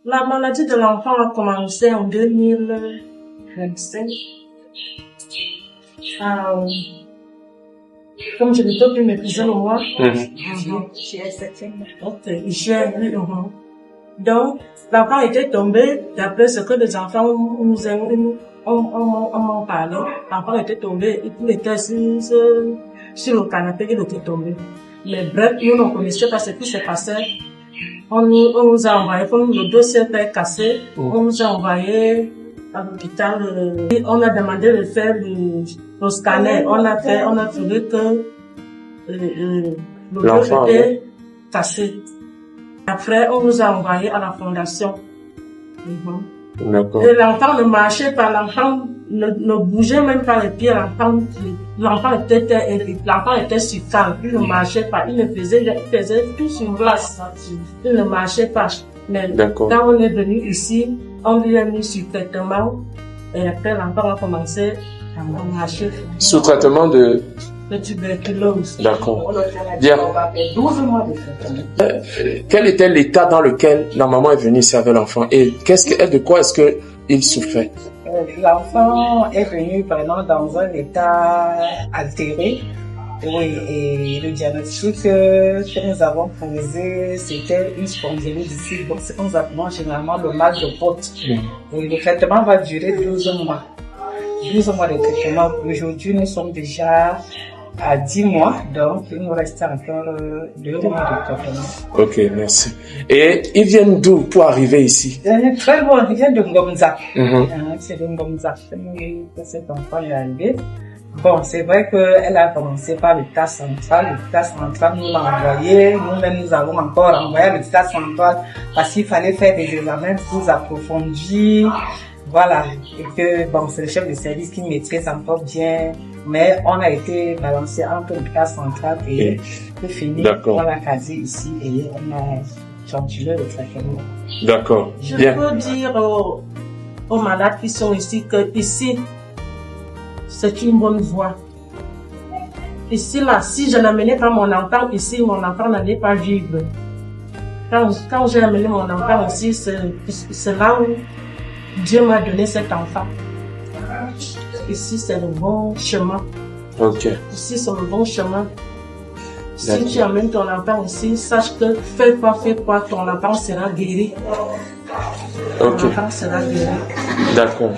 La maladie de l'enfant a commencé en 2025. Comme je ne peux plus m'épuiser le mois, donc l'enfant était tombé, d'après ce que les enfants m'ont parlé, l'enfant était tombé, il était sur le canapé, il était tombé. Mais bref, nous ne connaissions pas ce qui s'est passé. On nous a envoyé, comme le dossier était cassé, on nous a envoyé à l'hôpital. On a demandé de faire le scanner. On a trouvé que le dos était cassé. Après, on nous a envoyé à la fondation. D'accord. Et l'enfant ne marchait pas, l'enfant ne bougeait même pas les pieds, l'enfant était sur table, il ne marchait pas, il faisait tout sur place, il ne marchait pas. Mais quand on est venu ici, on lui a mis sur traitement, et après l'enfant a commencé à marcher. Sous traitement de tuberculose. D'accord. Bien. 12 mois de traitement. Quel était l'état dans lequel la maman est venue ici avec l'enfant et de quoi est-ce qu'il souffrait? L'enfant est venu vraiment dans un état altéré. Oui, et le diagnostic que nous avons posé, c'était une spondylite ici. Donc, c'est nous appelons généralement le mal de Pott. Et le traitement va durer 12 mois. 12 mois de traitement. Aujourd'hui, nous sommes déjà à 10 mois, donc il nous reste encore 2 mois de traitement. Ok, merci. Et ils viennent d'où pour arriver ici? Très loin, ils viennent de Ngomza. C'est de Ngomza que cet enfant est arrivé. Bon, c'est vrai qu'elle a commencé par l'État central. L'État central nous l'a envoyé. Nous-mêmes, nous avons encore envoyé à l'État central parce qu'il fallait faire des examens plus approfondis. Voilà. Et que, bon, c'est le chef de service qui maîtrise encore bien. Mais on a été balancé entre l'État central et le fini. On l'a casé ici et on a continué le traitement. D'accord. Je peux dire aux malades qui sont ici que ici, c'est une bonne voie. Ici, là, si je n'amenais pas mon enfant ici, mon enfant n'allait pas vivre. Quand j'ai amené mon enfant ici, c'est là où Dieu m'a donné cet enfant. Ici, c'est le bon chemin. Ok. Ici, c'est le bon chemin. Si tu amènes ton enfant ici, sache que fais quoi, ton enfant sera guéri. Ok. Ton enfant sera guéri. D'accord.